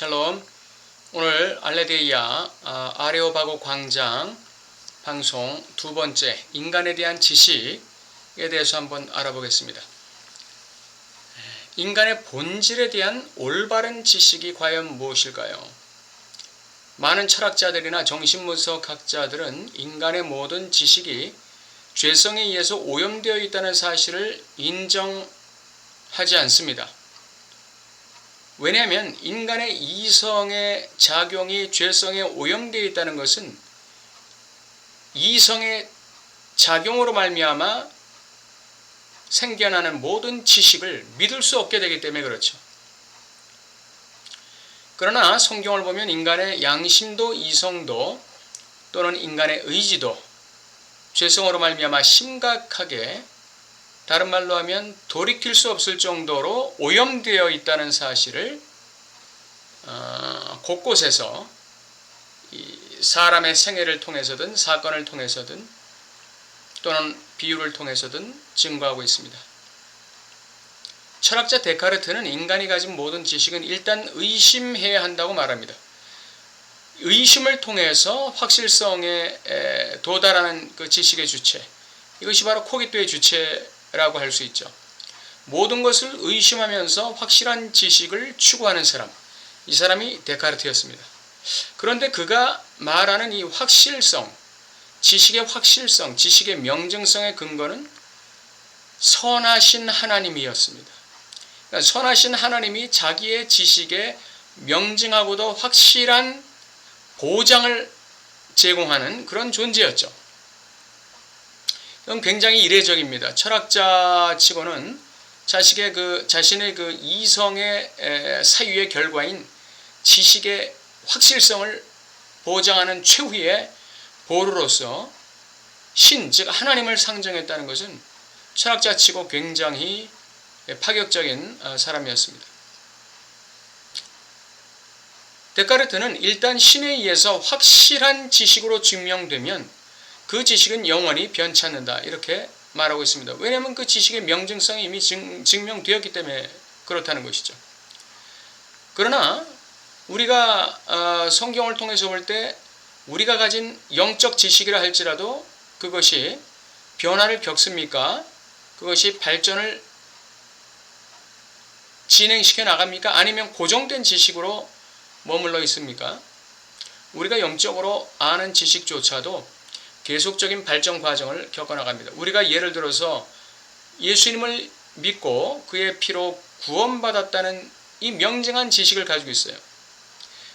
샬롬. 오늘 알레데이아 아레오바고 광장 방송 두 번째 인간에 대한 지식에 대해서 한번 알아보겠습니다. 인간의 본질에 대한 올바른 지식이 과연 무엇일까요? 많은 철학자들이나 정신분석학자들은 인간의 모든 지식이 죄성에 의해서 오염되어 있다는 사실을 인정하지 않습니다. 왜냐하면 인간의 이성의 작용이 죄성에 오염되어 있다는 것은 이성의 작용으로 말미암아 생겨나는 모든 지식을 믿을 수 없게 되기 때문에 그렇죠. 그러나 성경을 보면 인간의 양심도 이성도 또는 인간의 의지도 죄성으로 말미암아 심각하게, 다른 말로 하면 돌이킬 수 없을 정도로 오염되어 있다는 사실을 곳곳에서 사람의 생애를 통해서든 사건을 통해서든 또는 비유를 통해서든 증거하고 있습니다. 철학자 데카르트는 인간이 가진 모든 지식은 일단 의심해야 한다고 말합니다. 의심을 통해서 확실성에 도달하는 그 지식의 주체, 이것이 바로 코기토의 주체라고 할 수 있죠. 모든 것을 의심하면서 확실한 지식을 추구하는 사람, 이 사람이 데카르트였습니다. 그런데 그가 말하는 이 확실성, 지식의 확실성, 지식의 명증성의 근거는 선하신 하나님이었습니다. 그러니까 선하신 하나님이 자기의 지식에 명증하고도 확실한 보장을 제공하는 그런 존재였죠. 이건 굉장히 이례적입니다. 철학자 치고는 자신의 그 이성의 사유의 결과인 지식의 확실성을 보장하는 최후의 보루로서 신, 즉 하나님을 상정했다는 것은 철학자 치고 굉장히 파격적인 사람이었습니다. 데카르트는 일단 신에 의해서 확실한 지식으로 증명되면 그 지식은 영원히 변치 않는다, 이렇게 말하고 있습니다. 왜냐하면 그 지식의 명증성이 이미 증명되었기 때문에 그렇다는 것이죠. 그러나 우리가 성경을 통해서 볼 때 우리가 가진 영적 지식이라 할지라도 그것이 변화를 겪습니까? 그것이 발전을 진행시켜 나갑니까? 아니면 고정된 지식으로 머물러 있습니까? 우리가 영적으로 아는 지식조차도 계속적인 발전 과정을 겪어나갑니다. 우리가 예를 들어서 예수님을 믿고 그의 피로 구원받았다는 이 명증한 지식을 가지고 있어요.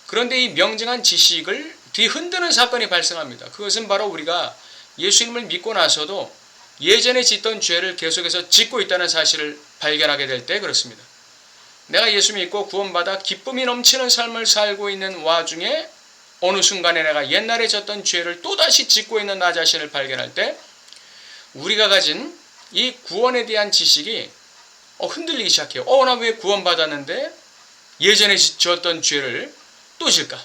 그런데 이 명증한 지식을 뒤흔드는 사건이 발생합니다. 그것은 바로 우리가 예수님을 믿고 나서도 예전에 짓던 죄를 계속해서 짓고 있다는 사실을 발견하게 될 때 그렇습니다. 내가 예수 믿고 구원받아 기쁨이 넘치는 삶을 살고 있는 와중에 어느 순간에 내가 옛날에 졌던 죄를 또다시 짓고 있는 나 자신을 발견할 때 우리가 가진 이 구원에 대한 지식이 흔들리기 시작해요. 나 왜 구원받았는데 예전에 지었던 죄를 또 질까?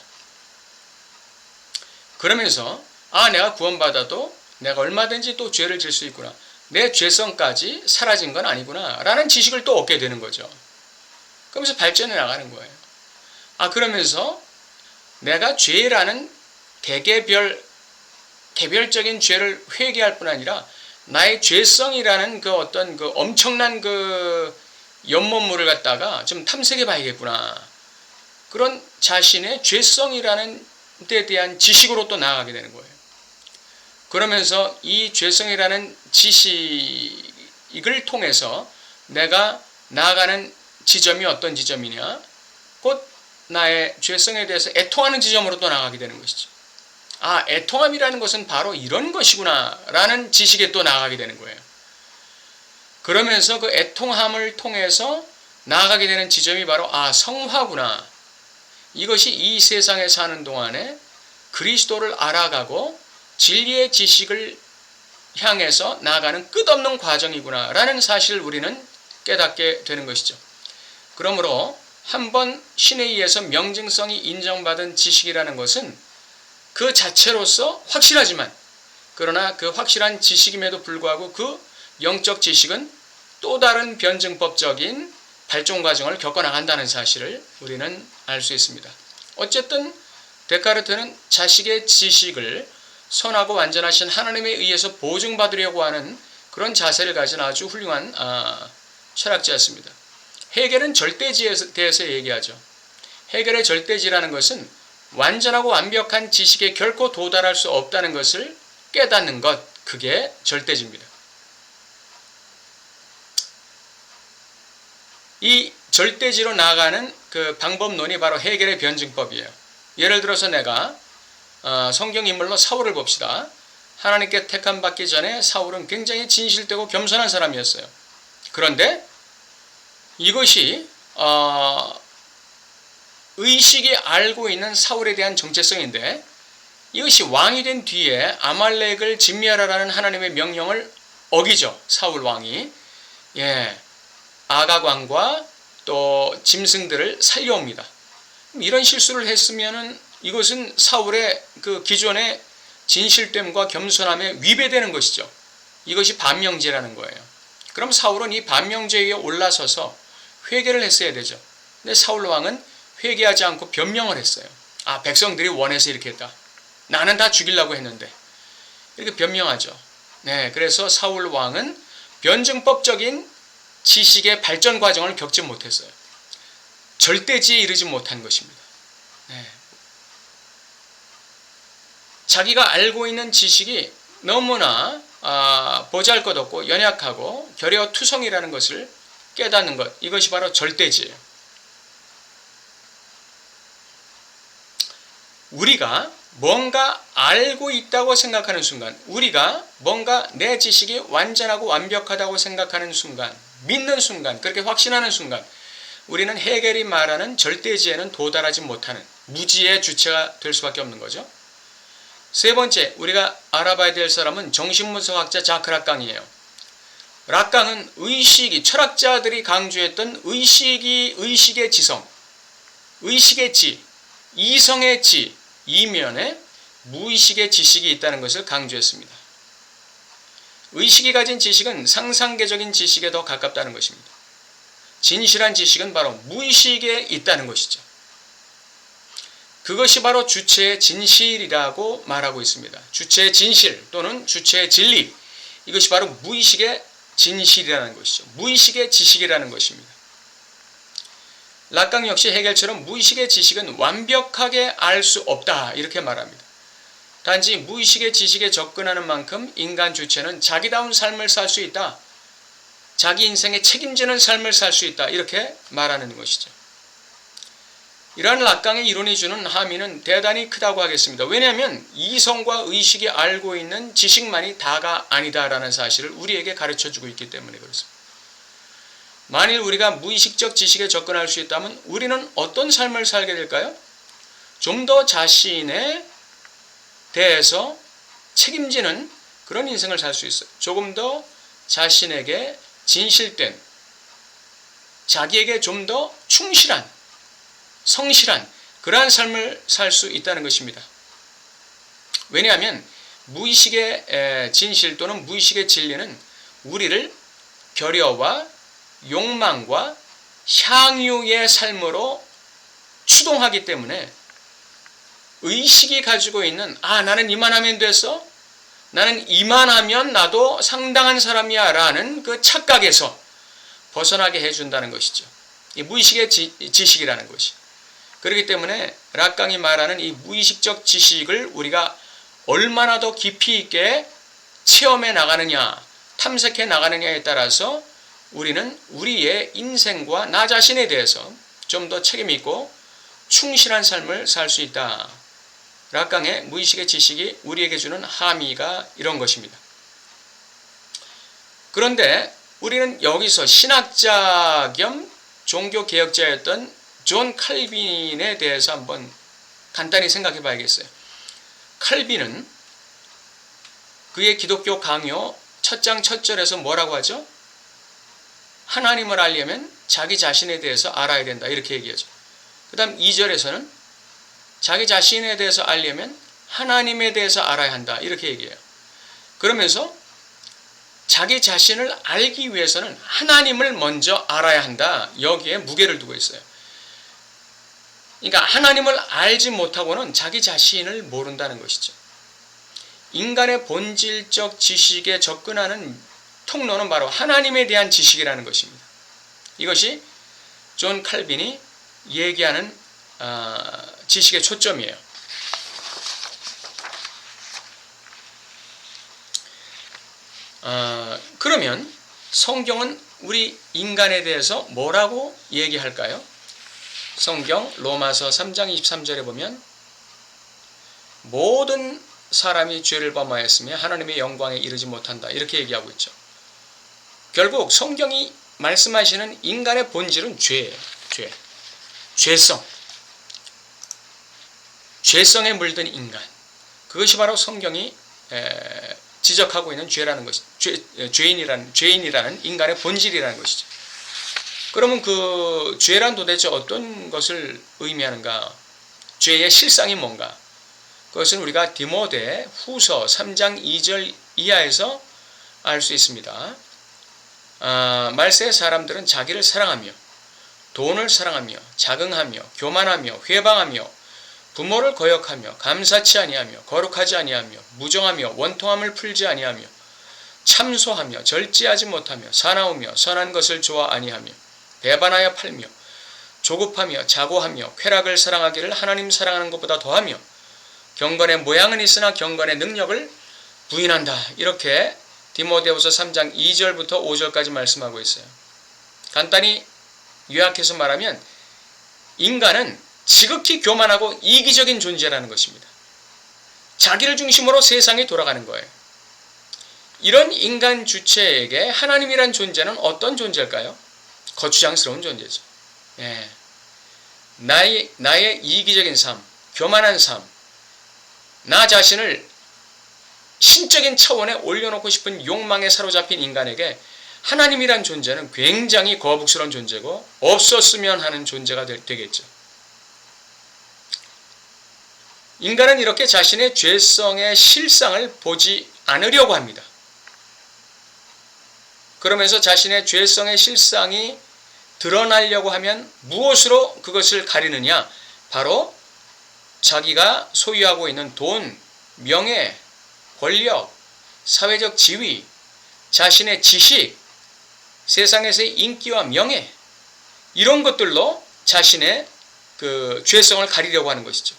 그러면서 내가 구원받아도 내가 얼마든지 또 죄를 질 수 있구나, 내 죄성까지 사라진 건 아니구나 라는 지식을 또 얻게 되는 거죠. 그러면서 발전해 나가는 거예요. 그러면서 내가 죄라는 개별적인 죄를 회개할 뿐 아니라 나의 죄성이라는 그 어떤 그 엄청난 그 연못물을 갖다가 좀 탐색해 봐야겠구나, 그런 자신의 죄성이라는 데 대한 지식으로 또 나아가게 되는 거예요. 그러면서 이 죄성이라는 지식을 통해서 내가 나아가는 지점이 어떤 지점이냐, 곧 나의 죄성에 대해서 애통하는 지점으로 또 나아가게 되는 것이죠. 애통함이라는 것은 바로 이런 것이구나 라는 지식에 또 나아가게 되는 거예요. 그러면서 그 애통함을 통해서 나아가게 되는 지점이 바로 성화구나, 이것이 이 세상에 사는 동안에 그리스도를 알아가고 진리의 지식을 향해서 나아가는 끝없는 과정이구나 라는 사실을 우리는 깨닫게 되는 것이죠. 그러므로 한번 신에 의해서 명증성이 인정받은 지식이라는 것은 그 자체로서 확실하지만, 그러나 그 확실한 지식임에도 불구하고 그 영적 지식은 또 다른 변증법적인 발전 과정을 겪어나간다는 사실을 우리는 알 수 있습니다. 어쨌든 데카르트는 자식의 지식을 선하고 완전하신 하나님에 의해서 보증받으려고 하는 그런 자세를 가진 아주 훌륭한 철학자였습니다. 헤겔은 절대지에 대해서 얘기하죠. 헤겔의 절대지라는 것은 완전하고 완벽한 지식에 결코 도달할 수 없다는 것을 깨닫는 것, 그게 절대지입니다. 이 절대지로 나아가는 그 방법론이 바로 헤겔의 변증법이에요. 예를 들어서 내가 성경 인물로 사울을 봅시다. 하나님께 택함받기 전에 사울은 굉장히 진실되고 겸손한 사람이었어요. 그런데 이것이 의식이 알고 있는 사울에 대한 정체성인데, 이것이 왕이 된 뒤에 아말렉을 진멸하라는 하나님의 명령을 어기죠. 사울 왕이. 아각 왕과 또 짐승들을 살려옵니다. 이런 실수를 했으면은 이것은 사울의 그 기존의 진실됨과 겸손함에 위배되는 것이죠. 이것이 반명제라는 거예요. 그럼 사울은 이 반명제 위에 올라서서 회개를 했어야 되죠. 근데 사울 왕은 회개하지 않고 변명을 했어요. 백성들이 원해서 이렇게 했다. 나는 다 죽이려고 했는데. 이렇게 변명하죠. 그래서 사울 왕은 변증법적인 지식의 발전 과정을 겪지 못했어요. 절대지에 이르지 못한 것입니다. 자기가 알고 있는 지식이 너무나 보잘것없고 연약하고 결여투성이라는 것을 깨닫는 것, 이것이 바로 절대지예요. 우리가 뭔가 알고 있다고 생각하는 순간, 우리가 뭔가 내 지식이 완전하고 완벽하다고 생각하는 순간, 믿는 순간, 그렇게 확신하는 순간, 우리는 헤겔이 말하는 절대지에는 도달하지 못하는 무지의 주체가 될 수밖에 없는 거죠. 세 번째, 우리가 알아봐야 될 사람은 정신분석학자 자크 락강이에요. 락강은 의식이, 철학자들이 강조했던 의식의 지성, 의식의 지, 이성의 지, 이면에 무의식의 지식이 있다는 것을 강조했습니다. 의식이 가진 지식은 상상계적인 지식에 더 가깝다는 것입니다. 진실한 지식은 바로 무의식에 있다는 것이죠. 그것이 바로 주체의 진실이라고 말하고 있습니다. 주체의 진실 또는 주체의 진리, 이것이 바로 무의식의 진실이라는 것이죠. 무의식의 지식이라는 것입니다. 락강 역시 헤겔처럼 무의식의 지식은 완벽하게 알 수 없다, 이렇게 말합니다. 단지 무의식의 지식에 접근하는 만큼 인간 주체는 자기다운 삶을 살 수 있다, 자기 인생에 책임지는 삶을 살 수 있다, 이렇게 말하는 것이죠. 이러한 락강의 이론이 주는 함의는 대단히 크다고 하겠습니다. 왜냐하면 이성과 의식이 알고 있는 지식만이 다가 아니다라는 사실을 우리에게 가르쳐주고 있기 때문에 그렇습니다. 만일 우리가 무의식적 지식에 접근할 수 있다면 우리는 어떤 삶을 살게 될까요? 좀 더 자신에 대해서 책임지는 그런 인생을 살 수 있어요. 조금 더 자신에게 진실된, 자기에게 좀 더 충실한, 성실한 그러한 삶을 살 수 있다는 것입니다. 왜냐하면 무의식의 진실 또는 무의식의 진리는 우리를 결여와 욕망과 향유의 삶으로 추동하기 때문에 의식이 가지고 있는 나는 이만하면 됐어? 나는 이만하면 나도 상당한 사람이야 라는 그 착각에서 벗어나게 해준다는 것이죠. 이 무의식의 지식이라는 것이. 그렇기 때문에 락강이 말하는 이 무의식적 지식을 우리가 얼마나 더 깊이 있게 체험해 나가느냐, 탐색해 나가느냐에 따라서 우리는 우리의 인생과 나 자신에 대해서 좀 더 책임있고 충실한 삶을 살 수 있다. 락강의 무의식의 지식이 우리에게 주는 함의가 이런 것입니다. 그런데 우리는 여기서 신학자 겸 종교개혁자였던 존 칼빈에 대해서 한번 간단히 생각해 봐야겠어요. 칼빈은 그의 기독교 강요 첫 장 첫 절에서 뭐라고 하죠? 하나님을 알려면 자기 자신에 대해서 알아야 된다, 이렇게 얘기하죠. 그 다음 2절에서는 자기 자신에 대해서 알려면 하나님에 대해서 알아야 한다, 이렇게 얘기해요. 그러면서 자기 자신을 알기 위해서는 하나님을 먼저 알아야 한다. 여기에 무게를 두고 있어요. 그러니까 하나님을 알지 못하고는 자기 자신을 모른다는 것이죠. 인간의 본질적 지식에 접근하는 통로는 바로 하나님에 대한 지식이라는 것입니다. 이것이 존 칼빈이 얘기하는 지식의 초점이에요. 그러면 성경은 우리 인간에 대해서 뭐라고 얘기할까요? 성경 로마서 3장 23절에 보면 모든 사람이 죄를 범하였으며 하나님의 영광에 이르지 못한다. 이렇게 얘기하고 있죠. 결국 성경이 말씀하시는 인간의 본질은 죄예요. 죄성. 죄성에 물든 인간. 그것이 바로 성경이 지적하고 있는 죄라는 것이 죄인이라는 인간의 본질이라는 것이죠. 그러면 그 죄란 도대체 어떤 것을 의미하는가? 죄의 실상이 뭔가? 그것은 우리가 디모데 후서 3장 2절 이하에서 알 수 있습니다. 말세의 사람들은 자기를 사랑하며 돈을 사랑하며 자긍하며 교만하며 회방하며 부모를 거역하며 감사치 아니하며 거룩하지 아니하며 무정하며 원통함을 풀지 아니하며 참소하며 절제하지 못하며 사나우며 선한 것을 좋아 아니하며 배반하여 팔며 조급하며 자고하며 쾌락을 사랑하기를 하나님 사랑하는 것보다 더하며 경건의 모양은 있으나 경건의 능력을 부인한다. 이렇게 디모데후서 3장 2절부터 5절까지 말씀하고 있어요. 간단히 요약해서 말하면 인간은 지극히 교만하고 이기적인 존재라는 것입니다. 자기를 중심으로 세상이 돌아가는 거예요. 이런 인간 주체에게 하나님이란 존재는 어떤 존재일까요? 거추장스러운 존재죠. 나의 이기적인 삶, 교만한 삶, 나 자신을 신적인 차원에 올려놓고 싶은 욕망에 사로잡힌 인간에게 하나님이란 존재는 굉장히 거북스러운 존재고 없었으면 하는 존재가 되겠죠. 인간은 이렇게 자신의 죄성의 실상을 보지 않으려고 합니다. 그러면서 자신의 죄성의 실상이 드러나려고 하면 무엇으로 그것을 가리느냐? 바로 자기가 소유하고 있는 돈, 명예, 권력, 사회적 지위, 자신의 지식, 세상에서의 인기와 명예, 이런 것들로 자신의 그 죄성을 가리려고 하는 것이죠.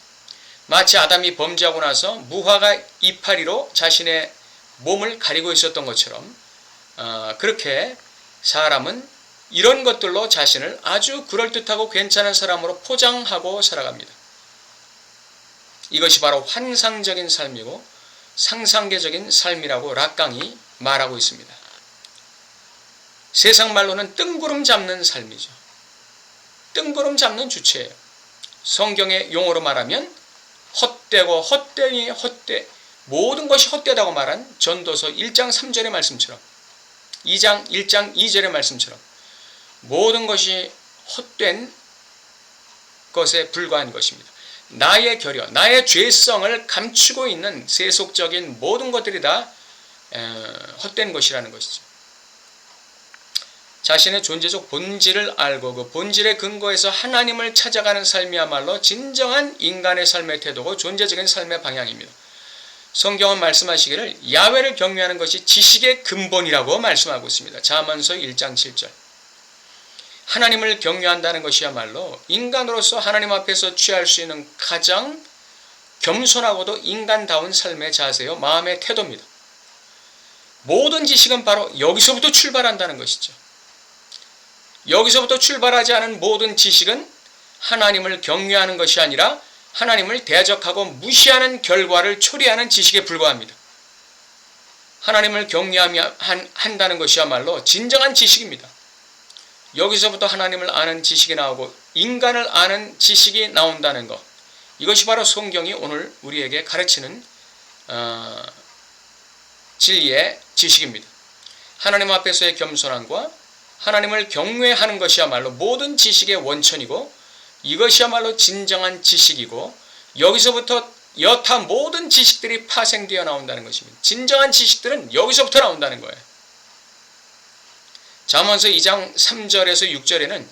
마치 아담이 범죄하고 나서 무화과 이파리로 자신의 몸을 가리고 있었던 것처럼 그렇게 사람은 이런 것들로 자신을 아주 그럴듯하고 괜찮은 사람으로 포장하고 살아갑니다. 이것이 바로 환상적인 삶이고 상상계적인 삶이라고 락강이 말하고 있습니다. 세상 말로는 뜬구름 잡는 삶이죠. 뜬구름 잡는 주체예요. 성경의 용어로 말하면 헛되고 헛되니 헛되, 모든 것이 헛되다고 말한 전도서 1장 3절의 말씀처럼 1장 2절의 말씀처럼 모든 것이 헛된 것에 불과한 것입니다. 나의 결여, 나의 죄성을 감추고 있는 세속적인 모든 것들이 다 헛된 것이라는 것이죠. 자신의 존재적 본질을 알고 그 본질의 근거에서 하나님을 찾아가는 삶이야말로 진정한 인간의 삶의 태도고 존재적인 삶의 방향입니다. 성경은 말씀하시기를 야훼를 경외하는 것이 지식의 근본이라고 말씀하고 있습니다. 잠언서 1장 7절. 하나님을 경외한다는 것이야말로 인간으로서 하나님 앞에서 취할 수 있는 가장 겸손하고도 인간다운 삶의 자세요, 마음의 태도입니다. 모든 지식은 바로 여기서부터 출발한다는 것이죠. 여기서부터 출발하지 않은 모든 지식은 하나님을 경외하는 것이 아니라 하나님을 대적하고 무시하는 결과를 초래하는 지식에 불과합니다. 하나님을 경외한다는 것이야말로 진정한 지식입니다. 여기서부터 하나님을 아는 지식이 나오고 인간을 아는 지식이 나온다는 것, 이것이 바로 성경이 오늘 우리에게 가르치는 진리의 지식입니다. 하나님 앞에서의 겸손함과 하나님을 경외하는 것이야말로 모든 지식의 원천이고 이것이야말로 진정한 지식이고 여기서부터 여타 모든 지식들이 파생되어 나온다는 것입니다. 진정한 지식들은 여기서부터 나온다는 거예요. 잠언서 2장 3절에서 6절에는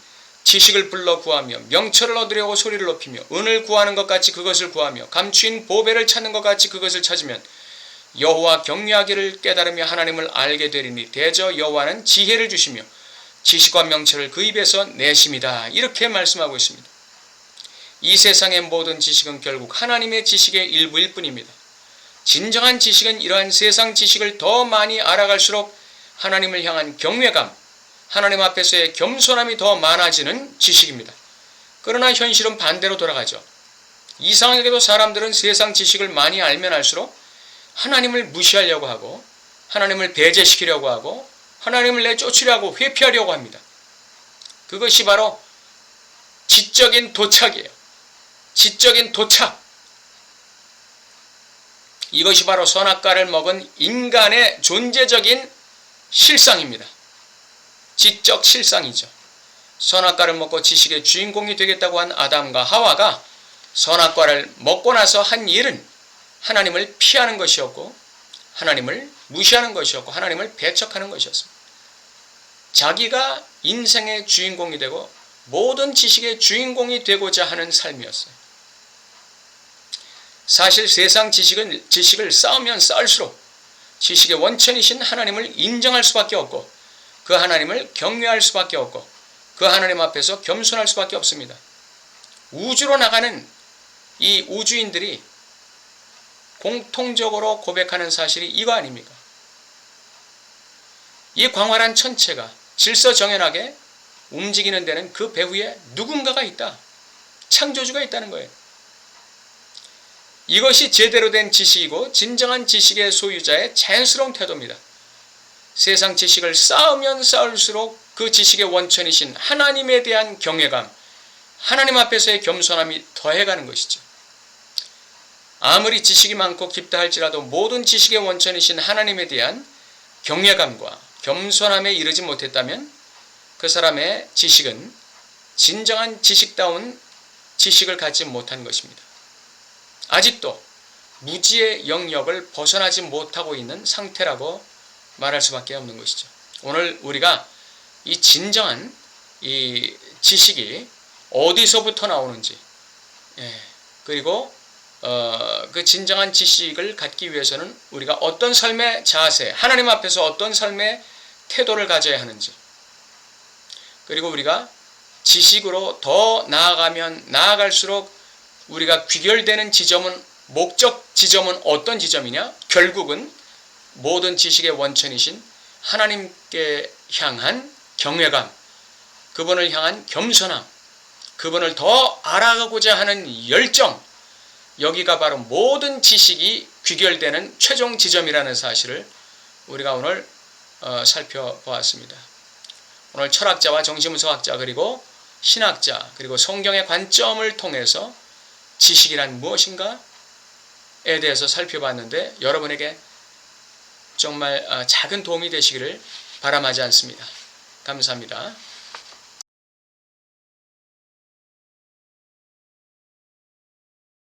지식을 불러 구하며 명철을 얻으려고 소리를 높이며 은을 구하는 것 같이 그것을 구하며 감추인 보배를 찾는 것 같이 그것을 찾으면 여호와 경외하기를 깨달으며 하나님을 알게 되리니 대저 여호와는 지혜를 주시며 지식과 명철을 그 입에서 내심이다. 이렇게 말씀하고 있습니다. 이 세상의 모든 지식은 결국 하나님의 지식의 일부일 뿐입니다. 진정한 지식은 이러한 세상 지식을 더 많이 알아갈수록 하나님을 향한 경외감, 하나님 앞에서의 겸손함이 더 많아지는 지식입니다. 그러나 현실은 반대로 돌아가죠. 이상하게도 사람들은 세상 지식을 많이 알면 알수록 하나님을 무시하려고 하고 하나님을 배제시키려고 하고 하나님을 내쫓으려고 회피하려고 합니다. 그것이 바로 지적인 도착이에요. 지적인 도착. 이것이 바로 선악과를 먹은 인간의 존재적인 실상입니다. 지적 실상이죠. 선악과를 먹고 지식의 주인공이 되겠다고 한 아담과 하와가 선악과를 먹고 나서 한 일은 하나님을 피하는 것이었고 하나님을 무시하는 것이었고 하나님을 배척하는 것이었습니다. 자기가 인생의 주인공이 되고 모든 지식의 주인공이 되고자 하는 삶이었어요. 사실 세상 지식을 쌓으면 쌓을수록 지식의 원천이신 하나님을 인정할 수밖에 없고 그 하나님을 경외할 수밖에 없고 그 하나님 앞에서 겸손할 수밖에 없습니다. 우주로 나가는 이 우주인들이 공통적으로 고백하는 사실이 이거 아닙니까? 이 광활한 천체가 질서정연하게 움직이는 데는 그 배후에 누군가가 있다. 창조주가 있다는 거예요. 이것이 제대로 된 지식이고 진정한 지식의 소유자의 자연스러운 태도입니다. 세상 지식을 쌓으면 쌓을수록 그 지식의 원천이신 하나님에 대한 경외감, 하나님 앞에서의 겸손함이 더해가는 것이죠. 아무리 지식이 많고 깊다 할지라도 모든 지식의 원천이신 하나님에 대한 경외감과 겸손함에 이르지 못했다면 그 사람의 지식은 진정한 지식다운 지식을 갖지 못한 것입니다. 아직도 무지의 영역을 벗어나지 못하고 있는 상태라고 말할 수밖에 없는 것이죠. 오늘 우리가 이 진정한 이 지식이 어디서부터 나오는지, 그리고 그 진정한 지식을 갖기 위해서는 우리가 어떤 삶의 자세, 하나님 앞에서 어떤 삶의 태도를 가져야 하는지, 그리고 우리가 지식으로 더 나아가면 나아갈수록 우리가 귀결되는 지점은, 목적 지점은 어떤 지점이냐? 결국은 모든 지식의 원천이신 하나님께 향한 경외감, 그분을 향한 겸손함, 그분을 더 알아가고자 하는 열정, 여기가 바로 모든 지식이 귀결되는 최종 지점이라는 사실을 우리가 오늘 살펴보았습니다. 오늘 철학자와 정신분석학자 그리고 신학자 그리고 성경의 관점을 통해서 지식이란 무엇인가에 대해서 살펴봤는데 여러분에게 정말 작은 도움이 되시기를 바람하지 않습니다. 감사합니다.